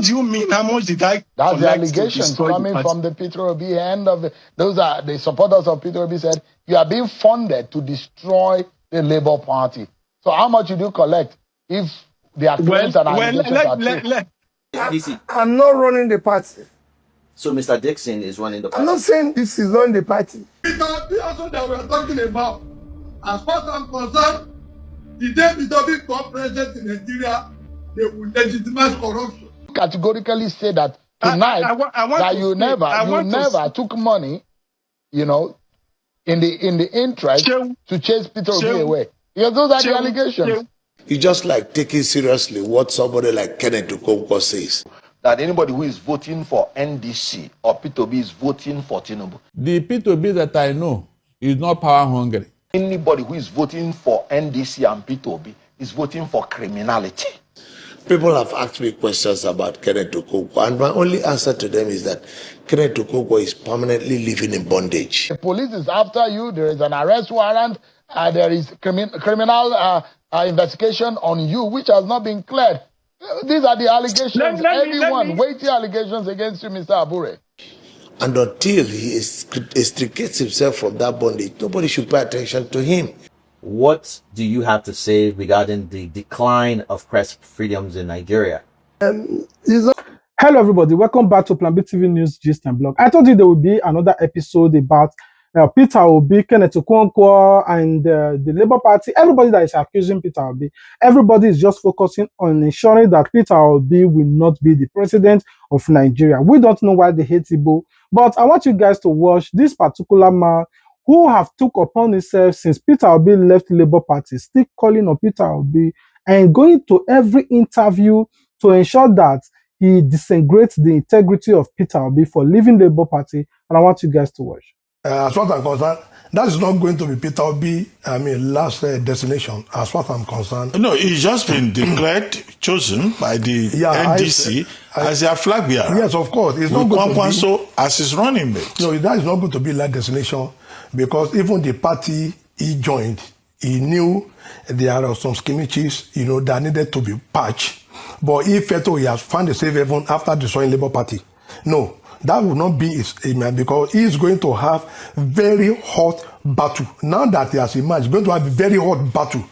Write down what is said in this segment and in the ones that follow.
What do you mean? How much did I That's the collect to allegations destroy coming the party? from the Peter Obi end of the, those are the supporters of Peter Obi said you are being funded to destroy the Labour Party. So how much did you collect if their claims and allegations are true? I'm not running the party. So Mr. Dixon is running the party. I'm not saying this is running the party. Peter Obi also that we are talking about. As far as I'm concerned, the day Peter Obi become president in Nigeria, they will legitimize corruption. Categorically say that tonight that you never took money, you know, in the interest to chase Peter Obi away. Because those are the allegations. You just like taking seriously what somebody like Kenneth Okonkwo says. That anybody who is voting for NDC or Peter Obi is voting for Tinubu. The Peter Obi that I know is not power hungry. Anybody who is voting for NDC and Peter Obi is voting for criminality. People have asked me questions about Kenneth Okonkwo, and my only answer to them is that Kenneth Okonkwo is permanently living in bondage. The police is after you. There is an arrest warrant. There is criminal investigation on you, which has not been cleared. These are the allegations. Weighty allegations against you, Mr. Abure. And until he extricates himself from that bondage, nobody should pay attention to him. What do you have to say regarding the decline of press freedoms in Nigeria? Hello, everybody. Welcome back to Plan B TV News Gist and Blog. I told you there will be another episode about Peter Obi, Kenneth Okonkwo, and the Labour Party. Everybody that is accusing Peter Obi, everybody is just focusing on ensuring that Peter Obi will not be the president of Nigeria. We don't know why they hate Igbo, but I want you guys to watch this particular man who have took upon himself since Peter Obi left Labour Party, still calling on Peter Obi and going to every interview to ensure that he disintegrates the integrity of Peter Obi for leaving Labour Party. And I want you guys to watch. As far as I'm concerned, that is not going to be Peter Obi, last destination, as far as I'm concerned. No, he's just been declared, chosen by the NDC as their flag bearer. Yes, of course. It's not going to be so as his running mate. No, that is not going to be that destination, because even the party he joined, he knew there are some skirmishes, that needed to be patched. But he felt he has found a safe haven after destroying Labour Party. No. That will not be his aim, because he is going to have very hot battle. Now that he has emerged, he's going to have a very hot battle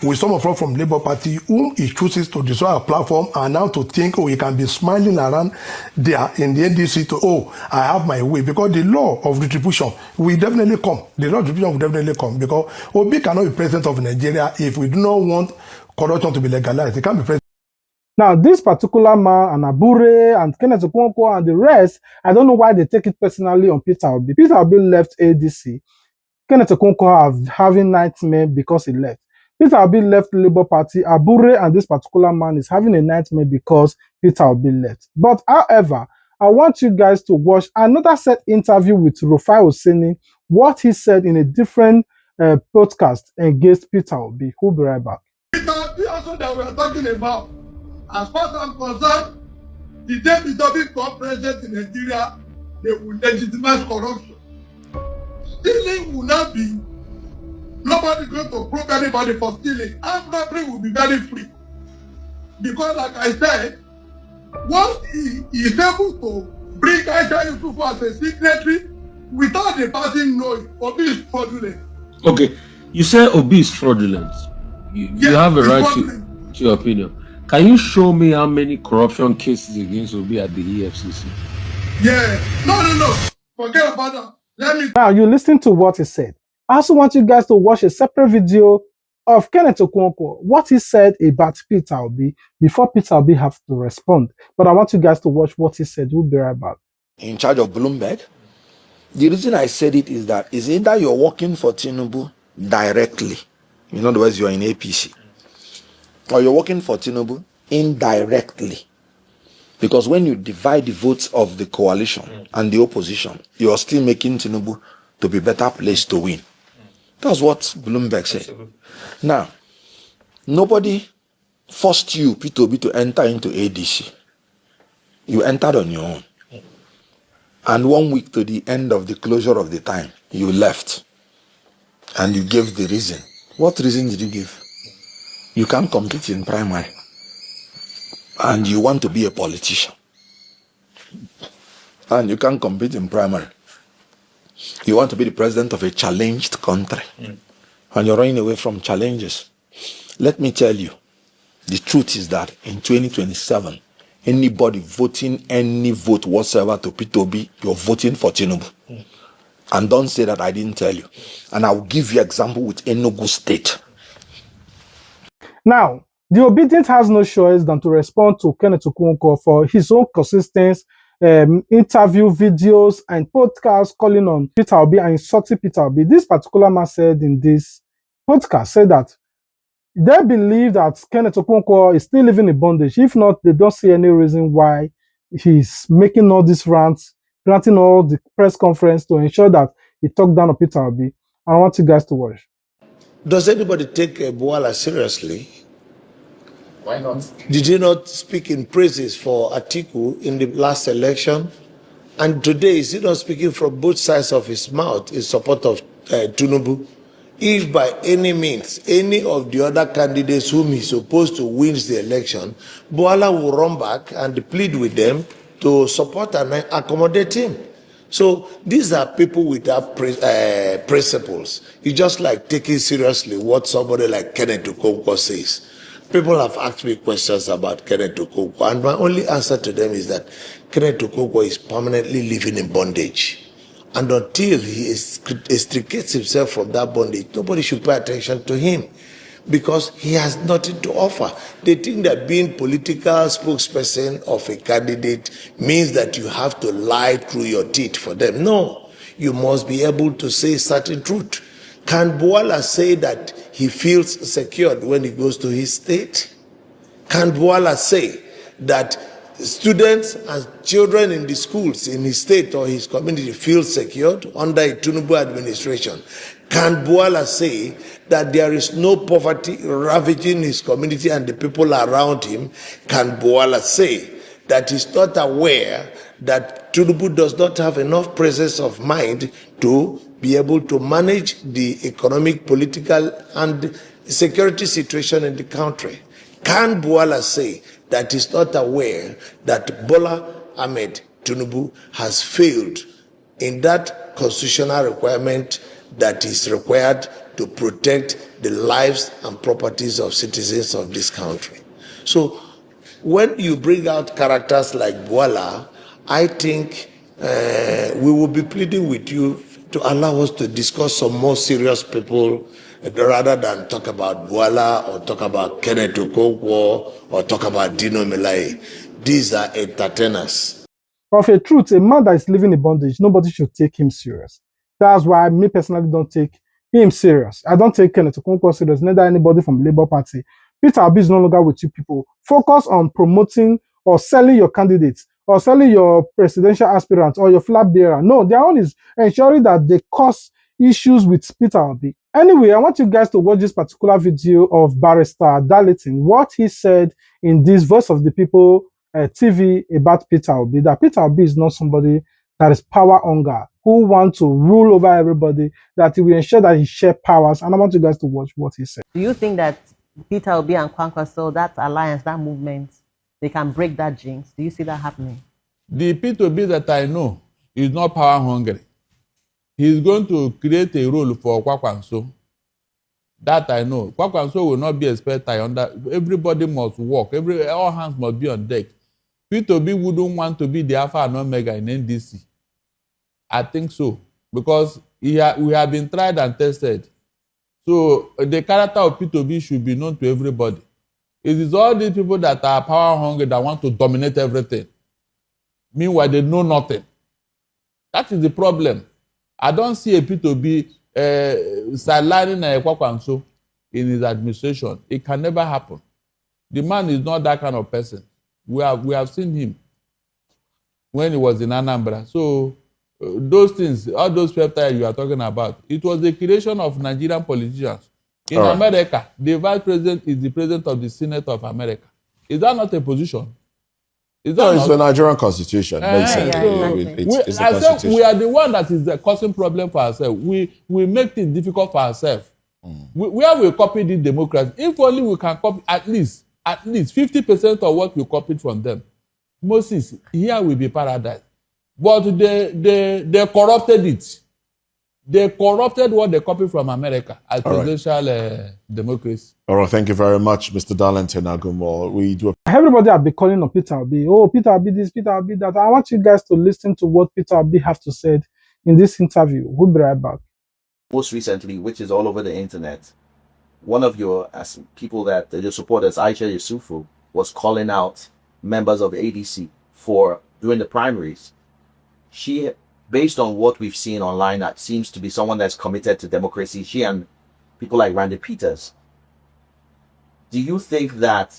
with some of us from Labour Party whom he chooses to destroy our platform, and now to think, he can be smiling around there in the NDC to, I have my way. Because the law of retribution will definitely come. The law of retribution will definitely come, because Obi cannot be president of Nigeria if we do not want corruption to be legalized. He can't be president. Now, this particular man, and Abure, and Kenneth Okonkwo, and the rest, I don't know why they take it personally on Peter Obi. Peter Obi left ADC. Kenneth Okonkwo having nightmare because he left. Peter Obi left Labour Party. Abure and this particular man is having a nightmare because Peter Obi left. But however, I want you guys to watch another set interview with Rufai Oseni, what he said in a different podcast against Peter Obi. We'll be right back. Peter Obi also that we are talking about. As far as I'm concerned, the day Peter Obi become president in Nigeria, they will legitimize corruption. Stealing will not be, nobody going to probe anybody for stealing. Armed robbery will be very free. Because like I said, once he is able to bring Aisha Yusufu as a signatory without the party knowing, Obi is fraudulent. Okay, you say Obi is fraudulent. You have a right to your opinion. Can you show me how many corruption cases against Obi at the EFCC? Yeah. No. Forget about that. Let me. Now, you listen to what he said. I also want you guys to watch a separate video of Kenneth Okonkwo, what he said about Peter Obi, before Peter Obi have to respond. But I want you guys to watch what he said. We'll be right back. In charge of Bloomberg. The reason I said it is that is either you're working for Tinubu directly, in other words, you're in APC, or you're working for Tinubu indirectly. Because when you divide the votes of the coalition and the opposition, you're still making Tinubu to be better placed to win. That's what Bloomberg said. Now, nobody forced you, Peter Obi, to enter into ADC. You entered on your own. And 1 week to the end of the closure of the time, you left. And you gave the reason. What reason did you give? You can't compete in primary. and you want to be a politician, and you can't compete in primary, you want to be the president of a challenged country, and you're running away from challenges. Let me tell you, the truth is that in 2027, anybody voting any vote whatsoever to Peter Obi, you're voting for Tinubu. And don't say that I didn't tell you. And I will give you example with Enugu State. Now, the obedient has no choice than to respond to Kenneth Okonkwo for his own consistent interview videos and podcasts calling on Peter Obi and insulting Peter Obi. This particular man said in this podcast, said that they believe that Kenneth Okonkwo is still living in bondage. If not, they don't see any reason why he's making all these rants, granting all the press conference to ensure that he talked down on Peter Obi. I want you guys to watch. Does anybody take Buala seriously? Why not? Did he not speak in praises for Atiku in the last election? And today, is he not speaking from both sides of his mouth in support of Tinubu? If by any means, any of the other candidates whom he's supposed to win the election, Buala will run back and plead with them to support and accommodate him. So these are people without principles. It's just like taking seriously what somebody like Kenneth Okonkwo says. People have asked me questions about Kenneth Okonkwo, and my only answer to them is that Kenneth Okonkwo is permanently living in bondage. And until he extricates himself from that bondage, nobody should pay attention to him, because he has nothing to offer. They think that being political spokesperson of a candidate means that you have to lie through your teeth for them. No, you must be able to say certain truth. Can Buala say that he feels secured when he goes to his state? Can Buala say that students and children in the schools in his state or his community feel secured under a Tinubu administration? Can Buala say that there is no poverty ravaging his community and the people around him? Can Buala say that he's not aware that Tinubu does not have enough presence of mind to be able to manage the economic, political, and security situation in the country? Can Buala say that he's not aware that Bola Ahmed Tinubu has failed in that constitutional requirement that is required to protect the lives and properties of citizens of this country? So when you bring out characters like Buala, I think we will be pleading with you to allow us to discuss some more serious people rather than talk about Buala or talk about Kenneth Okonkwo or talk about Dino Melaye. These are entertainers. Of a truth, a man that is living in bondage, nobody should take him serious. That's why me personally don't take him serious. I don't take Kenneth Okonkwo serious, neither anybody from the Labour Party. Peter Obi is no longer with you people. Focus on promoting or selling your candidates or selling your presidential aspirant or your flag bearer. No, their own is ensuring that they cause issues with Peter Obi. Anyway, I want you guys to watch this particular video of Barrister Darlington, what he said in this Voice of the People TV about Peter Obi, that Peter Obi is not somebody that is power hunger, who wants to rule over everybody, that he will ensure that he shares powers. And I want you guys to watch what he said. Do you think that Peter Obi and Kwankwaso, that alliance, that movement, they can break that jinx? Do you see that happening? The Peter Obi that I know is not power hungry. He's going to create a role for Kwankwaso. That I know. Kwankwaso will not be expected under. Everybody must work. All hands must be on deck. Peter Obi wouldn't want to be the alpha and omega in NDC. I think so. Because we have been tried and tested. So the character of Peter Obi should be known to everybody. It is all these people that are power hungry that want to dominate everything. Meanwhile, they know nothing. That is the problem. I don't see a Peter Obi sidelining Kwankwaso in his administration. It can never happen. The man is not that kind of person. We have seen him when he was in Anambra. So those things, all those peptides you are talking about, it was the creation of Nigerian politicians. In America, the vice president is the president of the Senate of America. Is that not a position? It's the Nigerian constitution. Makes sense. It's a constitution. We are the one that is causing problem for ourselves. We make it difficult for ourselves. Where we copy the democracy, if only we can copy at least at least 50% of what we copied from them. Moses, here will be paradise. But they corrupted it. They corrupted what they copied from America as presidential democracy. All right, thank you very much, Mr. Darlington Agumo. We do. Everybody have been calling on Peter Obi. Oh, Peter Obi this, Peter Obi that. I want you guys to listen to what Peter Obi have to say in this interview. We'll be right back. Most recently, which is all over the internet, one of your people that your supporters, Aisha Yusufu, was calling out members of ADC for doing the primaries. She, based on what we've seen online, that seems to be someone that's committed to democracy. She and people like Randy Peters. Do you think that,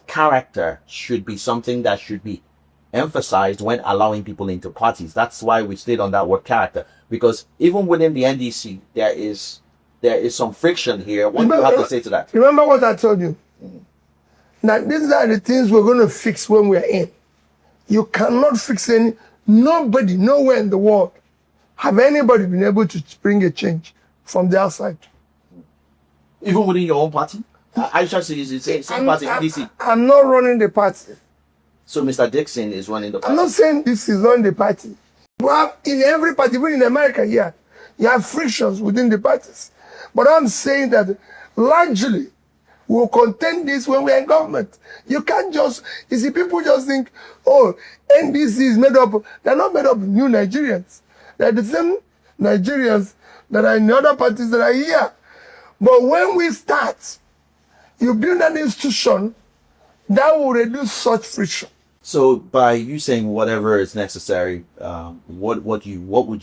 character should be something that should be emphasized when allowing people into parties? That's why we stayed on that word character, because even within the NDC, there is some friction here. What do you have to say to that? Remember what I told you? Now, these are the things we're going to fix when we're in. You cannot fix any. Nobody, nowhere in the world, have anybody been able to bring a change from the outside. Even within your own party? Aisha says it's the same party, NDC. I'm not running the party. So Mr. Dixon is running the party? I'm not saying this is running the party. We have in every party, even in America here, you have frictions within the parties. But I'm saying that largely, we'll contain this when we're in government. You can't just, you see, people just think, oh, NDC is made up, they're not made up of new Nigerians. They're the same Nigerians that are in the other parties that are here. But when we start, you build an institution that will reduce such friction. So by you saying whatever is necessary, what would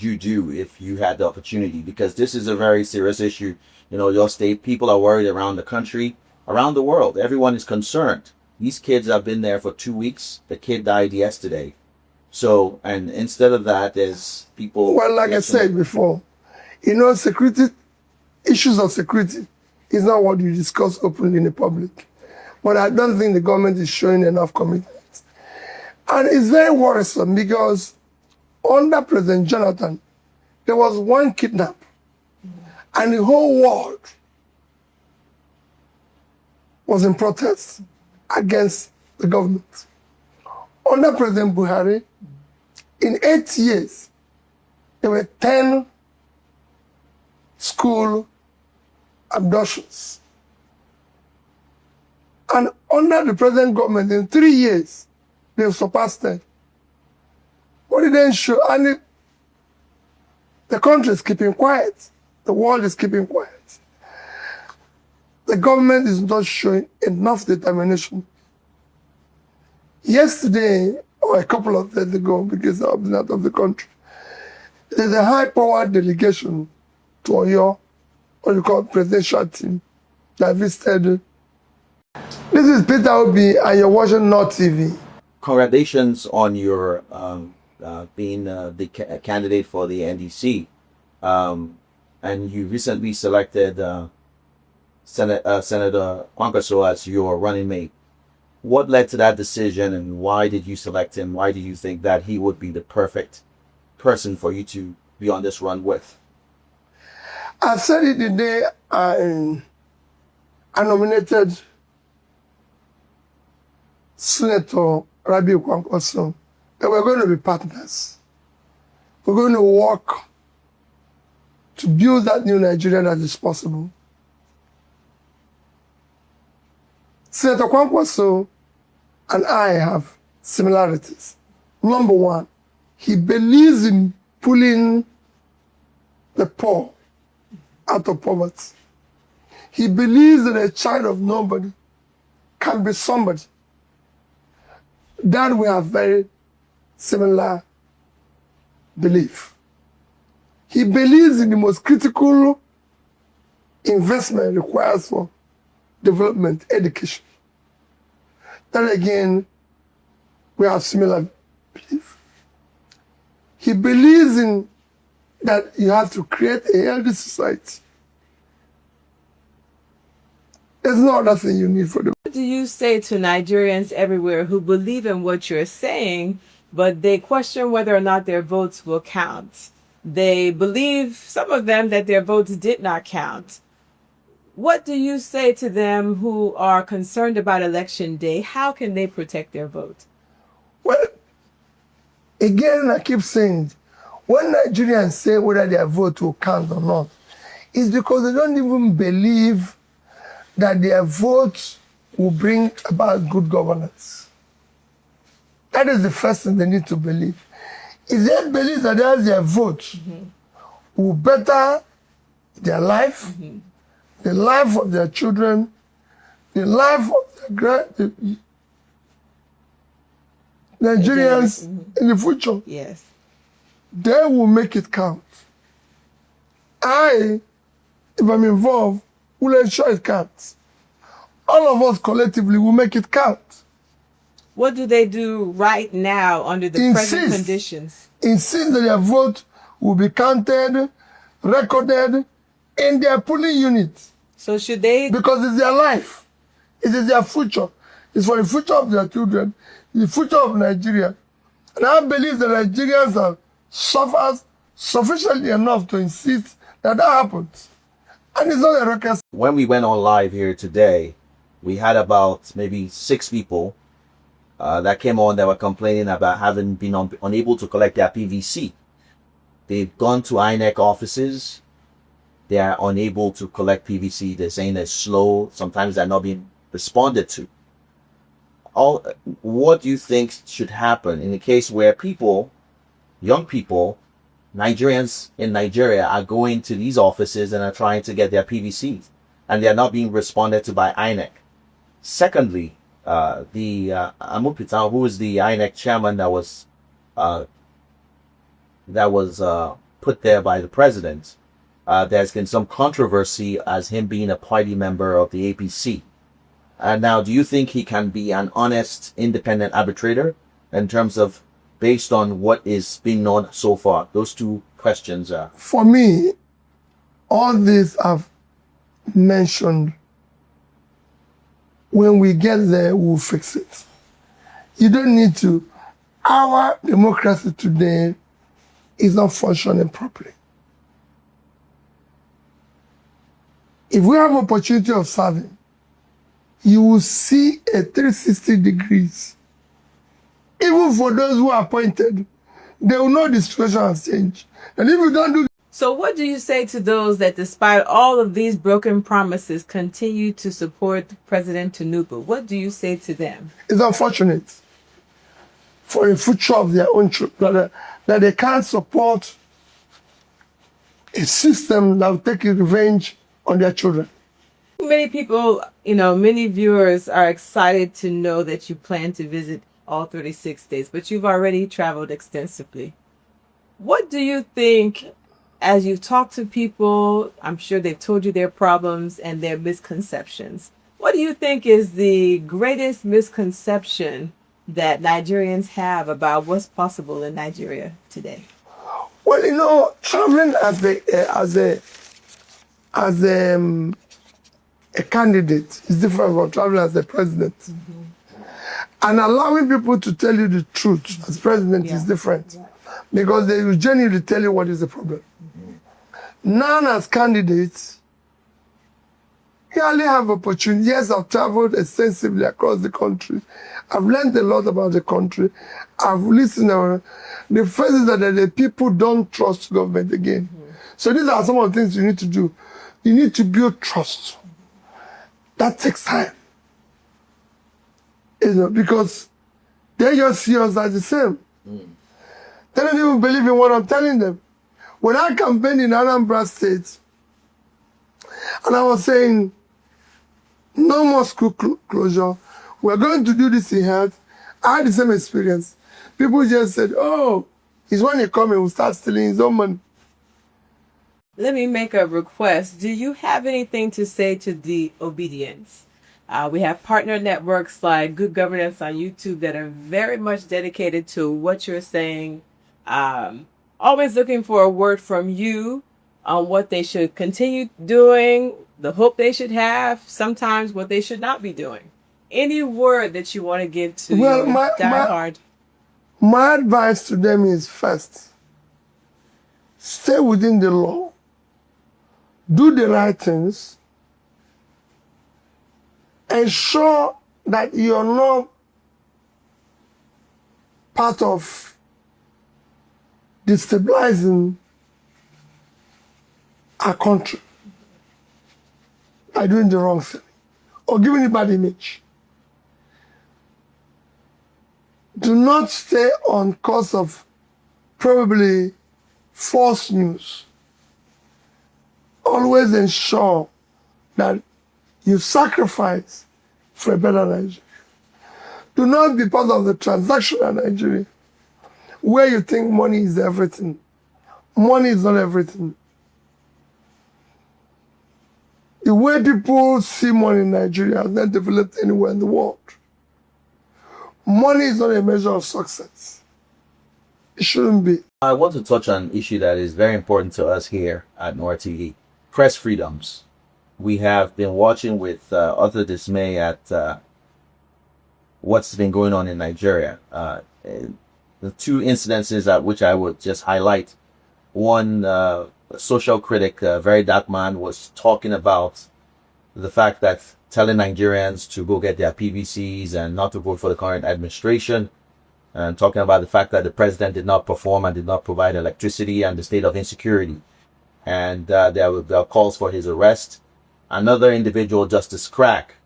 you do if you had the opportunity? Because this is a very serious issue. Your state, people are worried around the country, around the world. Everyone is concerned. These kids have been there for 2 weeks. The kid died yesterday. So, and instead of that, there's people... Well, like I said before, security, issues of security is not what you discuss openly in the public. But I don't think the government is showing enough commitment. And it's very worrisome because under President Jonathan, there was one kidnap and the whole world was in protest against the government. Under President Buhari, in 8 years, there were 10 school abductions. And under the present government, in 3 years, they've surpassed that. What it then show? And the country is keeping quiet. The world is keeping quiet. The government is not showing enough determination. Yesterday, or a couple of days ago, because I've been out of the country, there's a high-powered delegation to Oyo, what you call presidential team, that visited. This is Peter Obi, and you're watching North TV. Congratulations on your being the candidate for the NDC. And you recently selected Senator Kwankwaso as your running mate. What led to that decision, and why did you select him? Why do you think that he would be the perfect person for you to be on this run with? I said it the day I nominated Senator Rabi Kwankwaso that we're going to be partners. We're going to work to build that new Nigeria that is possible. Senator Kwankwaso and I have similarities. Number one, he believes in pulling the poor out of poverty. He believes that a child of nobody can be somebody. That we have very similar belief. He believes in the most critical investment required for development, education. That again, we have similar belief. He believes in that you have to create a healthy society. There's no other thing you need for them. What do you say to Nigerians everywhere who believe in what you're saying, but they question whether or not their votes will count? They believe, some of them, that their votes did not count. What do you say to them who are concerned about election day? How can they protect their vote? Well, again, I keep saying, when Nigerians say whether their vote will count or not, it's because they don't even believe that their vote will bring about good governance. That is the first thing they need to believe. If they believe that their vote will better their life, the life of their children, the life of the Nigerians in the future, yes, they will make it count. If I'm involved, will ensure it counts. All of us collectively will make it count. What do they do right now under the present conditions? Insist that their vote will be counted, recorded in their polling units. So should they? Because it's their life. It is their future. It's for the future of their children, the future of Nigeria. And I believe the Nigerians have suffered sufficiently enough to insist that that happens. And it's not a record. When we went on live here today, we had about maybe 6 people that came on that were complaining about having been unable to collect their PVC. They've gone to INEC offices. They are unable to collect PVC. They're saying they're slow. Sometimes they're not being responded to. What do you think should happen in the case where people, young people, Nigerians in Nigeria are going to these offices and are trying to get their PVCs and they're not being responded to by INEC? Secondly, Amupita, who is the INEC chairman that was put there by the president, there's been some controversy as him being a party member of the APC. And now, do you think he can be an honest, independent arbitrator in terms of based on what is being known so far? Those two questions are. For me, all this I've mentioned, when we get there, we'll fix it. You don't need to. Our democracy today is not functioning properly. If we have opportunity of serving, you will see a 360 degrees. Even for those who are appointed, they will know the situation has changed. And if you don't do... So what do you say to those that despite all of these broken promises continue to support President Tinubu? What do you say to them? It's unfortunate for the future of their own children that they can't support a system that will take revenge on their children. Many people, many viewers are excited to know that you plan to visit all 36 states, but you've already traveled extensively. What do you think, as you talk to people, I'm sure they've told you their problems and their misconceptions. What do you think is the greatest misconception that Nigerians have about what's possible in Nigeria today? Well, traveling as a candidate is different from traveling as a president. And allowing people to tell you the truth as president is different. Because they will genuinely tell you what is the problem. Now, as candidates, you only have opportunity. Yes, I've traveled extensively across the country. I've learned a lot about the country. I've listened. The first is that the people don't trust government again. So these are some of the things you need to do. You need to build trust. That takes time. Because they just see us as the same. They don't even believe in what I'm telling them. When I campaigned in Anambra State, and I was saying, no more school closure, we're going to do this in health, I had the same experience. People just said, oh, he's when he comes, he will start stealing his own money. Let me make a request. Do you have anything to say to the obedience? We have partner networks like Good Governance on YouTube that are very much dedicated to what you're saying. Always looking for a word from you on what they should continue doing, the hope they should have, sometimes what they should not be doing. Any word that you want to give to your diehard? My advice to them is first, stay within the law, do the right things, ensure that you're not part of destabilizing our country by doing the wrong thing or giving a bad image. Do not stay on course of probably false news. Always ensure that you sacrifice for a better Nigeria. Do not be part of the transactional Nigeria where you think money is everything. Money is not everything. The way people see money in Nigeria has not developed anywhere in the world. Money is not a measure of success. It shouldn't be. I want to touch on an issue that is very important to us here at Noir TV. Press freedoms. We have been watching with utter dismay at what's been going on in Nigeria. The two incidences at which I would just highlight. One, a social critic, a very dark man, was talking about the fact that telling Nigerians to go get their PVCs and not to vote for the current administration, and talking about the fact that the president did not perform and did not provide electricity and the state of insecurity. And there were calls for his arrest. Another individual, Justice Crack,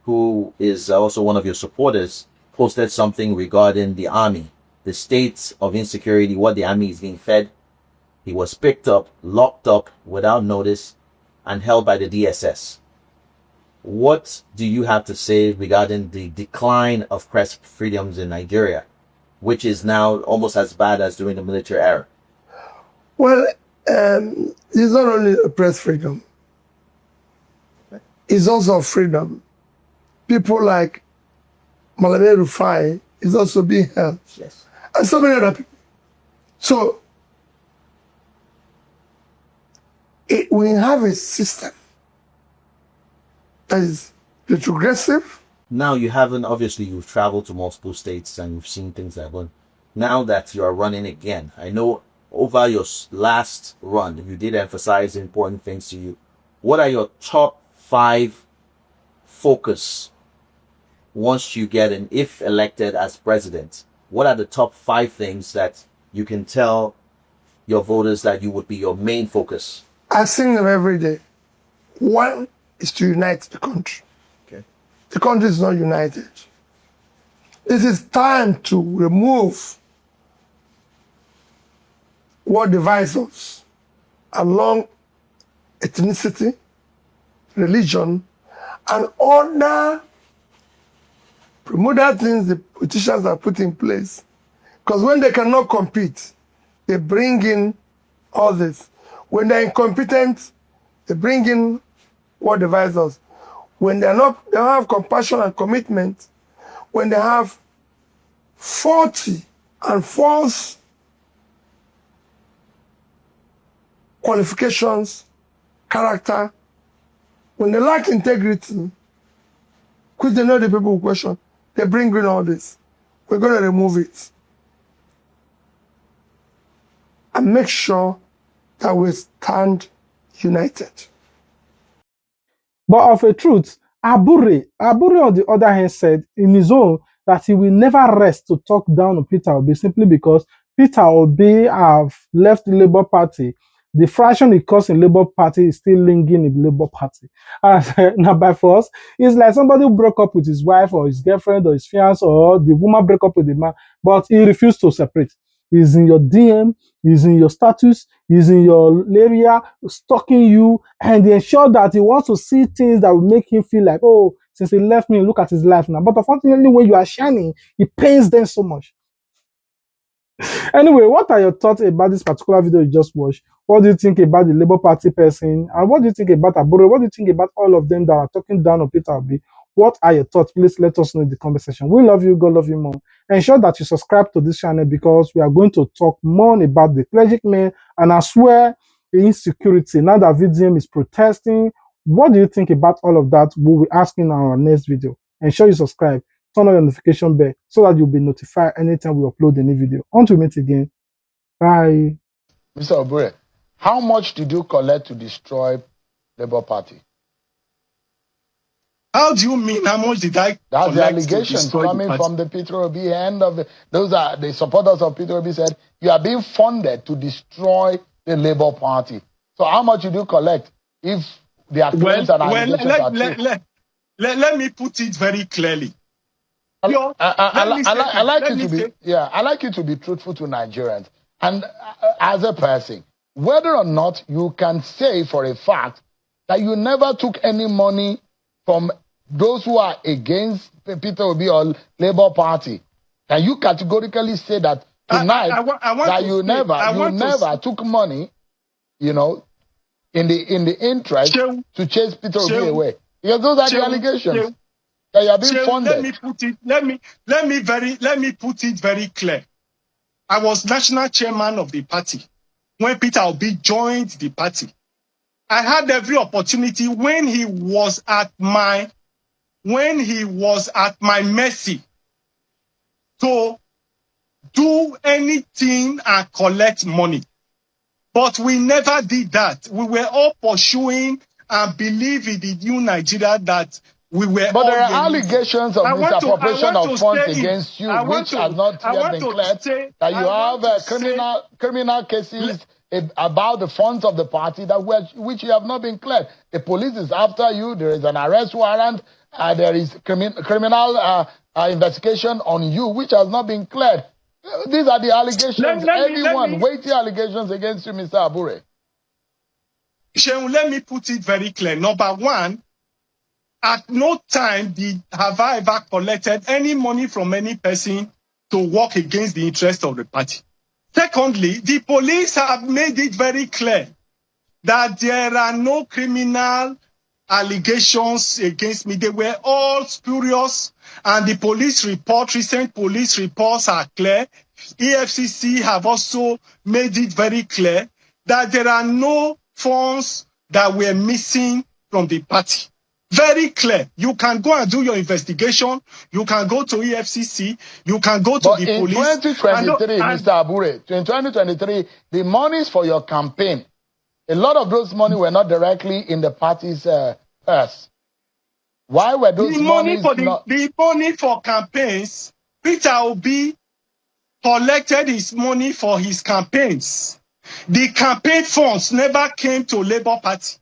who is also one of your supporters, posted something regarding the army, the state of insecurity, what the army is being fed. He was picked up, locked up without notice, and held by the DSS. What do you have to say regarding the decline of press freedoms in Nigeria, which is now almost as bad as during the military era? Well, it's not only a press freedom. It's also freedom. People like Malame Rufai is also being held. Yes. And so many other people. So, we have a system that is retrogressive. Now obviously you've traveled to multiple states and you've seen things that happen. Now that you are running again, I know over your last run, you did emphasize important things to you. What are your top 5 focus once you get in, if elected as president? What are the top 5 things that you can tell your voters that you would be your main focus? I sing them every day. One is to unite the country. Okay. The country is not united. It is time to remove what divides us along ethnicity, religion, and other primordial things the politicians have put in place. Because when they cannot compete, they bring in all this. When they're incompetent, they bring in what divides us. When they don't have compassion and commitment, when they have faulty and false qualifications, character, when they lack integrity, which they know the people who question, they bring in all this. We're going to remove it. And make sure that we stand united. But of a truth, Abure on the other hand said in his own that he will never rest to talk down on Peter Obi simply because Peter Obi have left the Labour Party. The fraction he caused in Labour Party is still lingering in the Labour Party. Now by force, it's like somebody who broke up with his wife or his girlfriend or his fiancé, or the woman break up with the man, but he refused to separate. He's in your DM, he's in your status, he's in your area, stalking you, and they ensure that he wants to see things that will make him feel like, oh, since he left me, look at his life now. But unfortunately, when you are shining, it pains them so much. Anyway, what are your thoughts about this particular video you just watched? What do you think about the Labour Party person? And what do you think about Abure? What do you think about all of them that are talking down on Peter Obi? What are your thoughts? Please let us know in the comment section. We love you. God love you more. Ensure that you subscribe to this channel because we are going to talk more about the clergymen and I swear the insecurity. Now that VDM is protesting, what do you think about all of that? We'll be asking in our next video. Ensure you subscribe. Turn on your notification bell so that you'll be notified anytime we upload a new video. Until we meet again. Bye. Mr. Abure, how much did you collect to destroy Labour Party? How do you mean? How much did I That's collect the allegations to coming from the Peter Obi end of the, those are the supporters of Peter Obi said, you are being funded to destroy the Labour Party. So how much did you collect if their claims and allegations are true? Let me put it very clearly. I like you to be truthful to Nigerians. And as a person, whether or not you can say for a fact that you never took any money from those who are against Peter Obi or Labour Party, can you categorically say that tonight that you never took money, you know, in the interest to chase Peter Obi away? Because those are the allegations. That you are being funded. Let me put it very clear. I was national chairman of the party when Peter Obi joined the party. I had every opportunity when he was at my mercy to do anything and collect money. But we never did that. We were all pursuing and believe in the new Nigeria that we were. But there are allegations of misappropriation of funds against you, which has not yet been cleared. That you have criminal cases about the funds of the party which you have not been cleared. The police is after you. There is an arrest warrant. There is criminal investigation on you, which has not been cleared. These are the allegations. Weighty allegations against you, Mr. Abure. Shehu, let me put it very clear. Number one, at no time have I ever collected any money from any person to work against the interest of the party. Secondly, the police have made it very clear that there are no criminal allegations against me. They were all spurious, and the recent police reports are clear. EFCC have also made it very clear that there are no funds that were missing from the party. Very clear. You can go and do your investigation. You can go to EFCC. You can go to the police. In 2023, Mr. Abure, in 2023, the monies for your campaign, a lot of those money were not directly in the party's purse. Why were those the money for campaigns? Peter Obi collected his money for his campaigns. The campaign funds never came to Labour Party.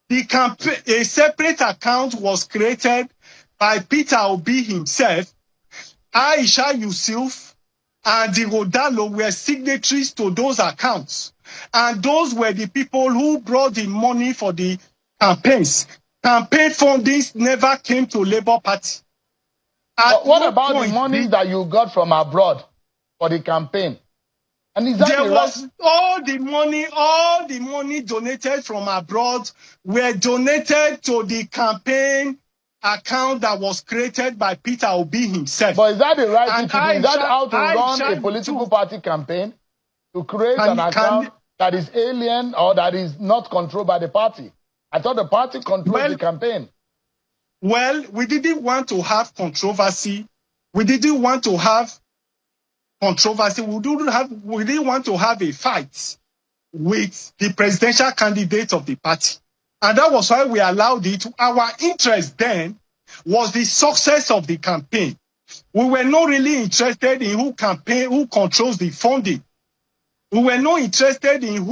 A separate account was created by Peter Obi himself. Aisha Yusuf and the Rodalo were signatories to those accounts. And those were the people who brought the money for the campaigns. Campaign fundings never came to Labour Party. What about the money that you got from abroad for the campaign? And is that there was all the money donated from abroad were donated to the campaign account that was created by Peter Obi himself. But is that the right thing to do? Is that how to run a political party campaign? To create an account that is alien or that is not controlled by the party? I thought the party controlled the campaign. Well, we didn't want to have controversy. We didn't want to have controversy. We didn't want to have a fight with the presidential candidate of the party. And that was why we allowed it. Our interest then was the success of the campaign. We were not really interested in who controls the funding. We were not interested in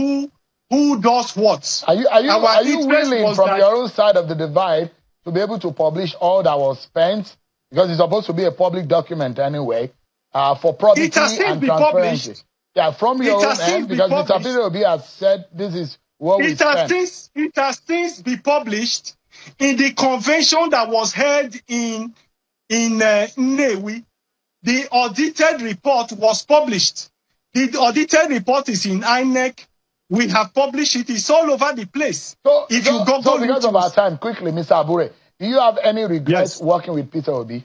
who does what. Are you willing from your own side of the divide to be able to publish all that was spent? Because it's supposed to be a public document anyway. For probity and transparency. Yeah, from your own end, because Mr. Peter Obi has said this is what we spent. It has since been published in the convention that was held in Nnewi. The audited report was published. The audited report is in INEC. We have published it. It's all over the place. So because of our time, quickly, Mr. Abure, do you have any regrets working with Peter Obi?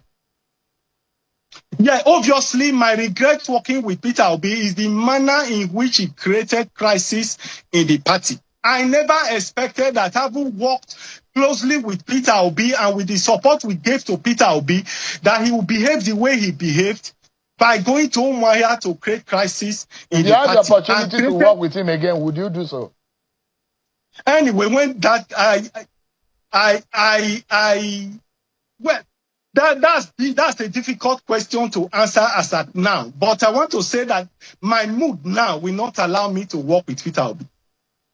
Yeah, obviously, my regret working with Peter Obi is the manner in which he created crisis in the party. I never expected that, having worked closely with Peter Obi and with the support we gave to Peter Obi, that he would behave the way he behaved by going to Umuahia to create crisis in the party. If you had the opportunity to work with him again, would you do so? Anyway, when that Well, that's a difficult question to answer as at now. But I want to say that my mood now will not allow me to work with Peter Obi.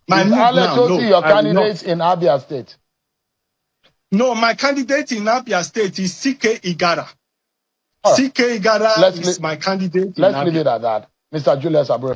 My Is mood Alex now, no, your I will not. candidate in Abia State? No, my candidate in Abia State is CK Igara. Right. CK Igara is my candidate in Abia. Let's leave it at that. Mr. Julius Abure.